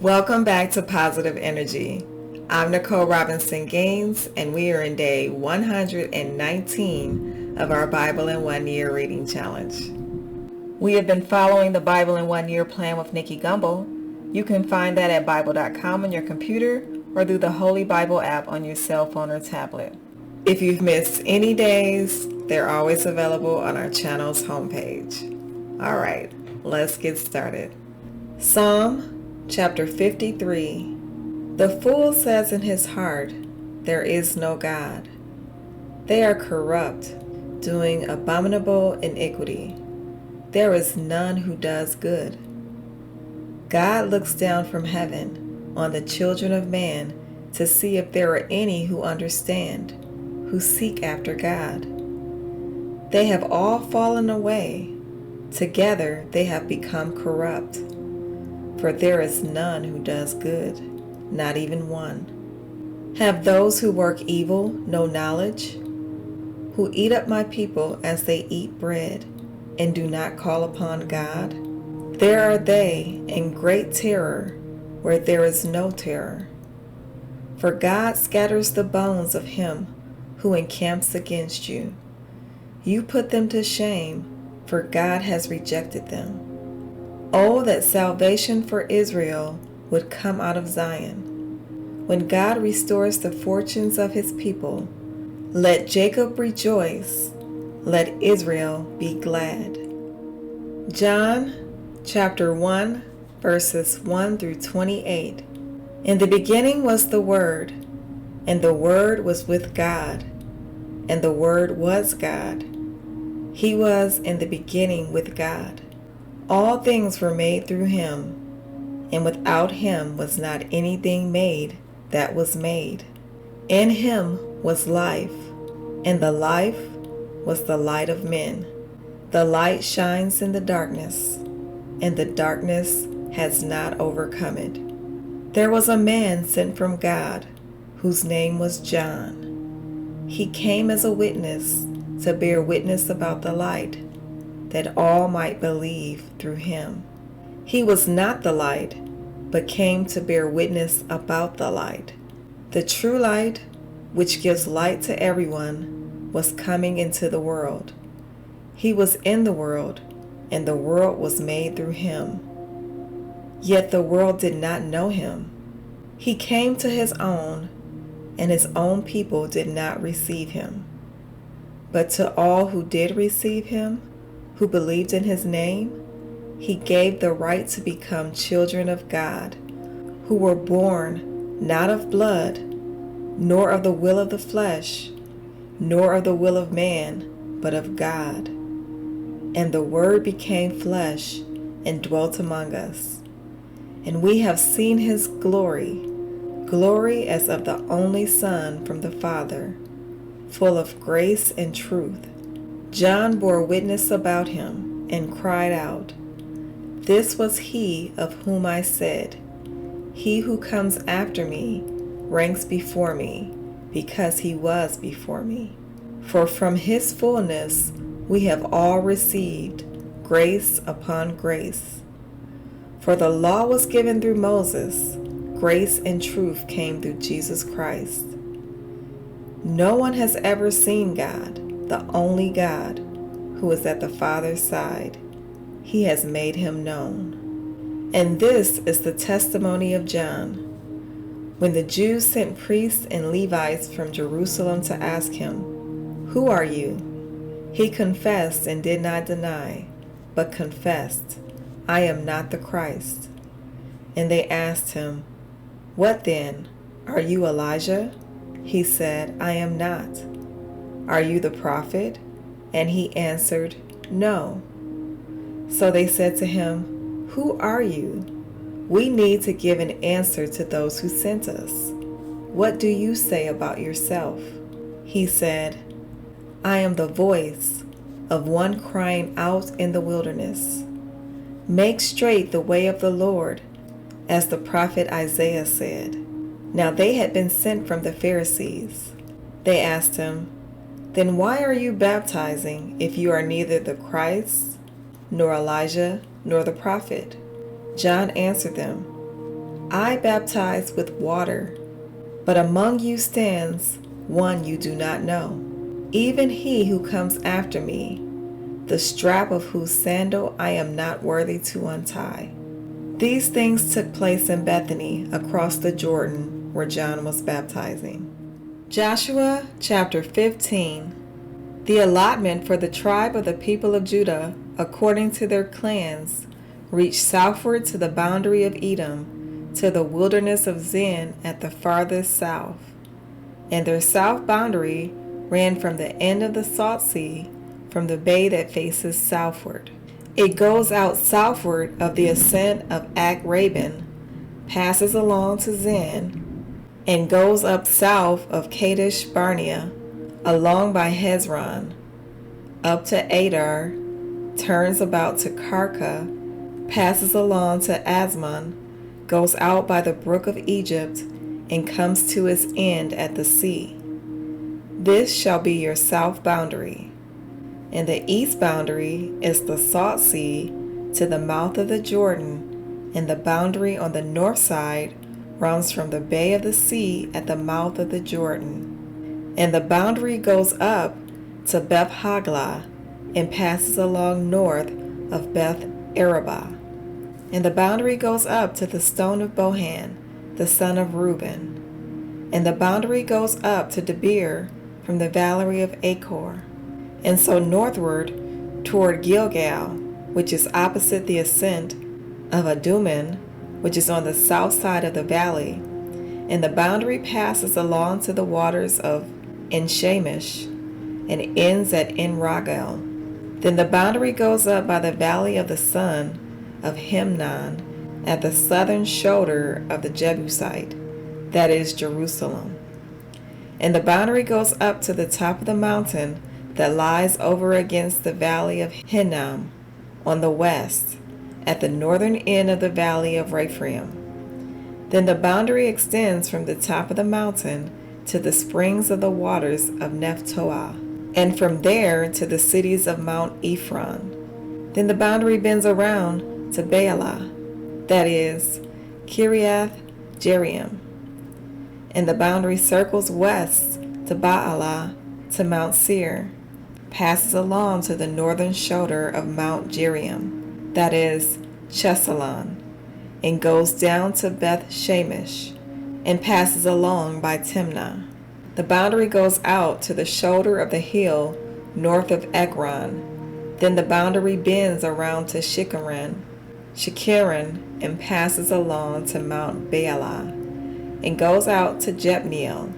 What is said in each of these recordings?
Welcome back to Positive Energy. I'm Nicole Robinson Gaines, and we are in day 119 of our Bible in 1 Year reading challenge. We have been following the Bible in 1 Year plan with Nicky Gumbel. You can find that at Bible.com on your computer or through the Holy Bible app on your cell phone or tablet. If you've missed any days, they're always available on our channel's homepage. All right, let's get started. Psalm Chapter 53. The fool says in his heart, "There is no God." They are corrupt, doing abominable iniquity. There is none who does good. God looks down from heaven on the children of man to see if there are any who understand, who seek after God. They have all fallen away. Together they have become corrupt. For there is none who does good, not even one. Have those who work evil no knowledge? Who eat up my people as they eat bread, and do not call upon God? There are they in great terror, where there is no terror. For God scatters the bones of him who encamps against you. You put them to shame, for God has rejected them. Oh, that salvation for Israel would come out of Zion. When God restores the fortunes of his people, let Jacob rejoice, let Israel be glad. John chapter 1, verses 1 through 28. In the beginning was the Word, and the Word was with God, and the Word was God. He was in the beginning with God. All things were made through him, and without him was not anything made that was made. In him was life, and the life was the light of men. The light shines in the darkness, and the darkness has not overcome it. There was a man sent from God, whose name was John. He came as a witness to bear witness about the light, that all might believe through him. He was not the light, but came to bear witness about the light. The true light, which gives light to everyone, was coming into the world. He was in the world, and the world was made through him. Yet the world did not know him. He came to his own, and his own people did not receive him. But to all who did receive him, who believed in his name, he gave the right to become children of God, who were born not of blood, nor of the will of the flesh, nor of the will of man, but of God. And the Word became flesh and dwelt among us. And we have seen his glory, glory as of the only Son from the Father, full of grace and truth. John bore witness about him and cried out, "This was he of whom I said, 'He who comes after me ranks before me, because he was before me.' For from his fullness we have all received grace upon grace. For the law was given through Moses, grace and truth came through Jesus Christ. No one has ever seen God, the only God, who is at the Father's side. He has made him known." And this is the testimony of John. When the Jews sent priests and Levites from Jerusalem to ask him, "Who are you?" he confessed and did not deny, but confessed, "I am not the Christ." And they asked him, "What then? Are you Elijah?" He said, "I am not." "Are you the prophet?" And he answered, "No." So they said to him, "Who are you? We need to give an answer to those who sent us. What do you say about yourself?" He said, "I am the voice of one crying out in the wilderness, 'Make straight the way of the Lord,' as the prophet Isaiah said." Now they had been sent from the Pharisees. They asked him, "Then why are you baptizing if you are neither the Christ, nor Elijah, nor the prophet?" John answered them, I baptize with water, but among you stands one you do not know, even he who comes after me, the strap of whose sandal I am not worthy to untie." These things took place in Bethany across the Jordan where John was baptizing. Joshua chapter 15. The allotment for the tribe of the people of Judah, according to their clans, reached southward to the boundary of Edom, to the wilderness of Zin at the farthest south. And their south boundary ran from the end of the Salt Sea, from the bay that faces southward. It goes out southward of the ascent of Akrabim, passes along to Zin, and goes up south of Kadesh Barnea, along by Hezron, up to Adar, turns about to Karka, passes along to Asmon, goes out by the brook of Egypt, and comes to its end at the sea. This shall be your south boundary. And the east boundary is the Salt Sea to the mouth of the Jordan, and the boundary on the north side runs from the bay of the sea at the mouth of the Jordan. And the boundary goes up to Beth Haglah and passes along north of Beth Arabah. And the boundary goes up to the stone of Bohan, the son of Reuben. And the boundary goes up to Debir from the valley of Achor. And so northward toward Gilgal, which is opposite the ascent of Adummim, which is on the south side of the valley. And the boundary passes along to the waters of En-Shamish and ends at En-Rogel. Then the boundary goes up by the valley of the son of Himnon at the southern shoulder of the Jebusite, that is Jerusalem. And the boundary goes up to the top of the mountain that lies over against the valley of Hinnom on the west, at the northern end of the valley of Rephaim. Then the boundary extends from the top of the mountain to the springs of the waters of Nephtoah, and from there to the cities of Mount Ephron. Then the boundary bends around to Baalah, that is Kiriath Jearim. And the boundary circles west to Baalah to Mount Seir, passes along to the northern shoulder of Mount Jearim, that is Chesalon, and goes down to Beth Shemesh, and passes along by Timnah. The boundary goes out to the shoulder of the hill north of Ekron. Then the boundary bends around to Shikkeron, and passes along to Mount Baalah, and goes out to Jebneel.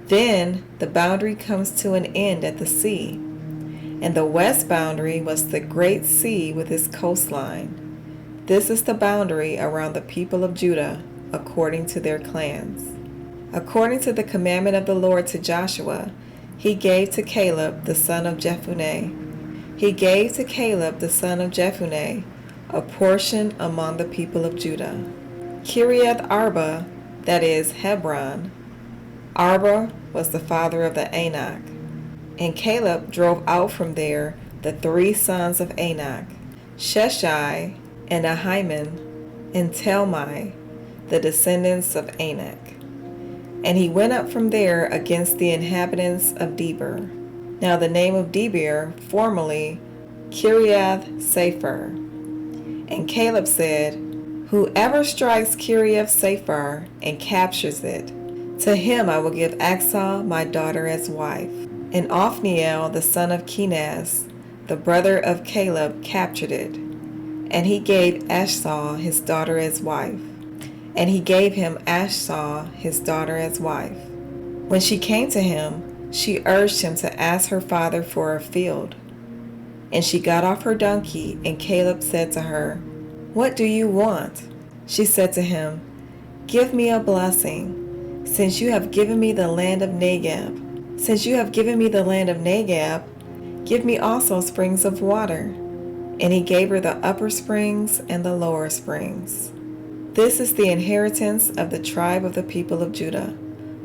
Then the boundary comes to an end at the sea, and the west boundary was the great sea with its coastline. This is the boundary around the people of Judah, according to their clans. According to the commandment of the Lord to Joshua, he gave to Caleb the son of Jephunneh. He gave to Caleb the son of Jephunneh a portion among the people of Judah. Kiriath Arba, that is Hebron. Arba was the father of the Anak. And Caleb drove out from there the three sons of Anak, Sheshai, and Ahiman, and Talmai, the descendants of Anak. And he went up from there against the inhabitants of Debir. Now the name of Debir, formerly Kiriath Sefer. And Caleb said, "Whoever strikes Kiriath Sefer and captures it, to him I will give Achsah my daughter as wife." And Othniel the son of Kenaz, the brother of Caleb, captured it. And he gave Achsah his daughter as wife. And he gave him Achsah his daughter as wife. When she came to him, she urged him to ask her father for a field. And she got off her donkey, and Caleb said to her, "What do you want?" She said to him, "Give me a blessing, since you have given me the land of Negeb. Since you have given me the land of Negeb, give me also springs of water." And he gave her the upper springs and the lower springs. This is the inheritance of the tribe of the people of Judah,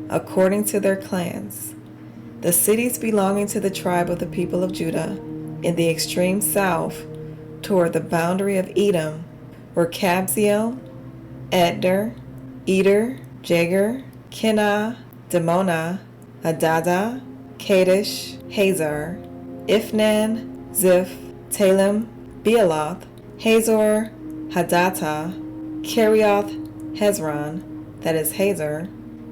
according to their clans. The cities belonging to the tribe of the people of Judah in the extreme south toward the boundary of Edom were Kabzeel, Edner, Eder, Jager, Kenah, Demonah, Adada, Kadesh, Hazar, Ifnan, Ziph, Talem, Bealoth, Hazor, Hadattah, Kerioth, Hezron, that is Hazor,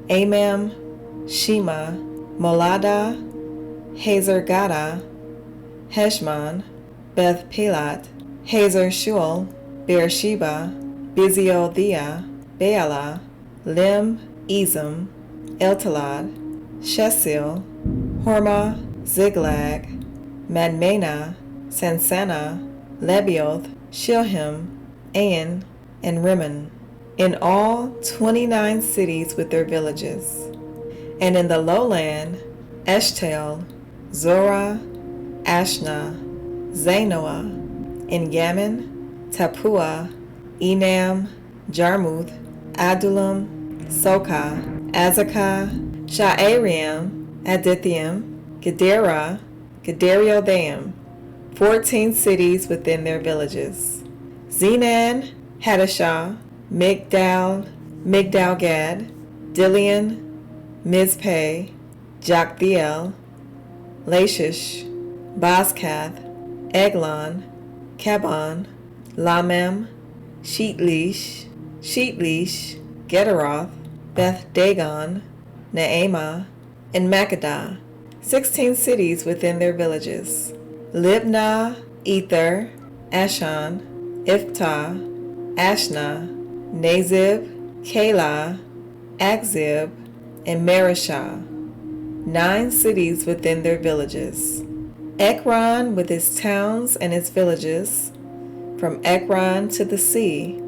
Amam, Shema, Molada, Hazar Gada, Heshmon, Beth Pelat, Hazar Shual, Beersheba, Biziothea, Baalah, Lim, Ezem, Eltalad, Shesil, Hormah, Ziglag, Madmena, Sansana, Lebioth, Shilhim, Ain, and Rimmon, in all 29 cities with their villages. And in the lowland, Eshtaol, Zorah, Ashna, Zanoah, En-Gammon, Tappuah, Enam, Jarmuth, Adullam, Sokah, Azekah, Sha'ariam, Adithium, Gedera, Gederiotheim, 14 cities within their villages. Zenan, Hadashah, Migdal, Migdalgad, Dilian, Mizpeh, Joktheel, Lachish, Bozkath, Eglon, Kabon, Lamam, Sheetlish, Gederoth, Beth Dagon, Naamah, and Makkedah, 16 cities within their villages. Libnah, Ether, Ashan, Iftah, Ashna, Nazib, Keilah, Akzib, and Marishah, 9 cities within their villages. Ekron with its towns and its villages, from Ekron to the sea,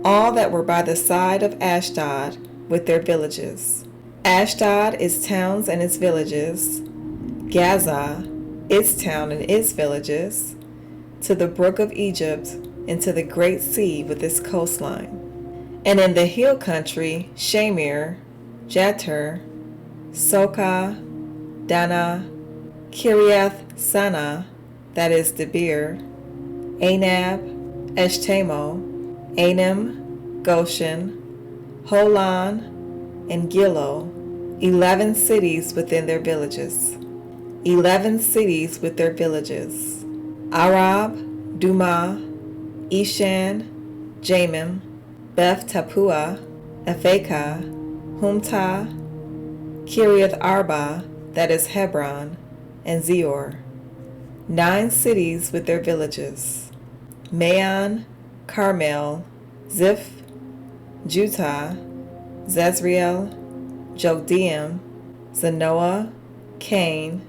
all that were by the side of Ashdod with their villages. Ashdod, its towns and its villages. Gaza, its town and its villages, to the brook of Egypt and to the great sea with its coastline. And in the hill country, Shamir, Jatir, Sokah, Dana, Kiriath Sana, that is Debir, Anab, Eshtemo, Anim, Goshen, Holon, and Gilo, 11 cities within their villages. 11 cities with their villages. Arab, Dumah, Eshan, Jamim, Beth Tappuah, Ephekah, Humtah, Kiriath Arba, that is Hebron, and Zior, 9 cities with their villages. Maon, Carmel, Ziph, Jutah, Zezreel, Jokdeam, Zanoah, Cain,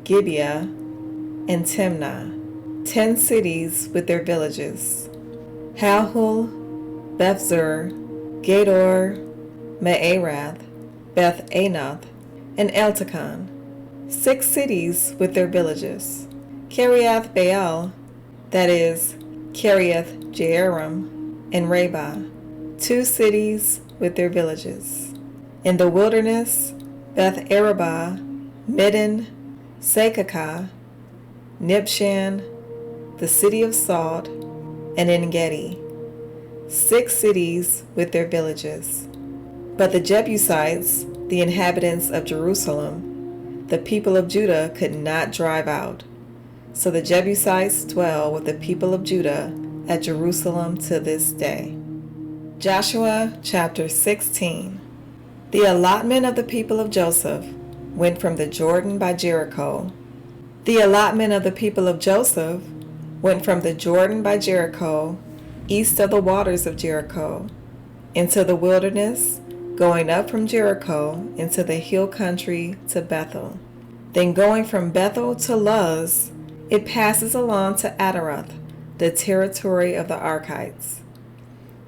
Gibeah, and Timnah, 10 cities with their villages. Halhul, Bethzur, Gedor, Me'arath, Beth Anoth, and Eltekon, 6 cities with their villages. Kiriath Baal, that is Kiriath Jearim, and Rabah, 2 cities with their villages. In the wilderness, Beth Arabah, Middin, Sekakah, Nibshan, the city of Salt, and En-Gedi, 6 cities with their villages. But the Jebusites, the inhabitants of Jerusalem, the people of Judah could not drive out. So the Jebusites dwell with the people of Judah at Jerusalem to this day. Joshua chapter 16. The allotment of the people of Joseph went from the Jordan by Jericho. The allotment of the people of Joseph went from the Jordan by Jericho, east of the waters of Jericho, into the wilderness, going up from Jericho into the hill country to Bethel. Then going from Bethel to Luz, it passes along to Adaroth, the territory of the Archites.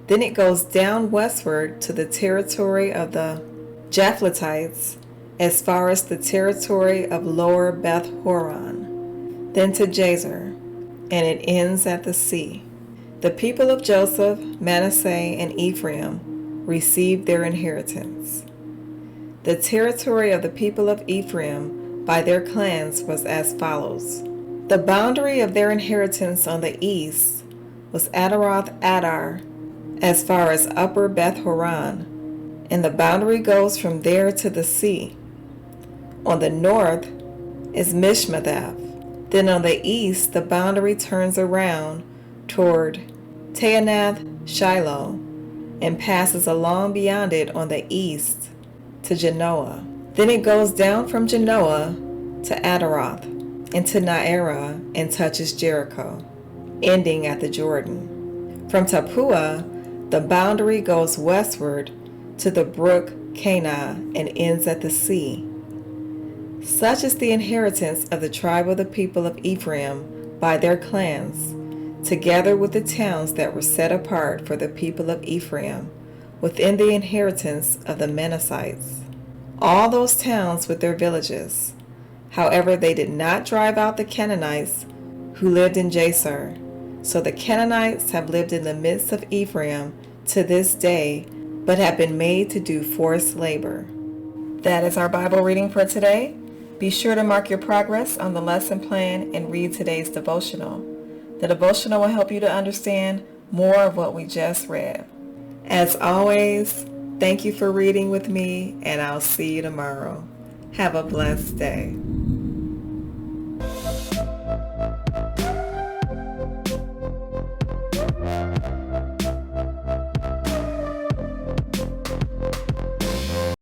Then it goes down westward to the territory of the Japhletites, as far as the territory of lower Beth Horon, then to Jazer, and it ends at the sea. The people of Joseph, Manasseh, and Ephraim received their inheritance. The territory of the people of Ephraim by their clans was as follows. The boundary of their inheritance on the east was Adaroth Adar, as far as Upper Beth Horon, and the boundary goes from there to the sea. On the north is Mishmathath. Then on the east the boundary turns around toward Taanath-Shiloh and passes along beyond it on the east to Genoa. Then it goes down from Genoa to Adaroth and to Naarah and touches Jericho, ending at the Jordan. From Tappuah, the boundary goes westward to the brook Cana and ends at the sea. Such is the inheritance of the tribe of the people of Ephraim by their clans, together with the towns that were set apart for the people of Ephraim, within the inheritance of the Manassites. All those towns with their villages. However, they did not drive out the Canaanites who lived in Jazer. So the Canaanites have lived in the midst of Ephraim to this day, but have been made to do forced labor. That is our Bible reading for today. Be sure to mark your progress on the lesson plan and read today's devotional. The devotional will help you to understand more of what we just read. As always, thank you for reading with me, and I'll see you tomorrow. Have a blessed day.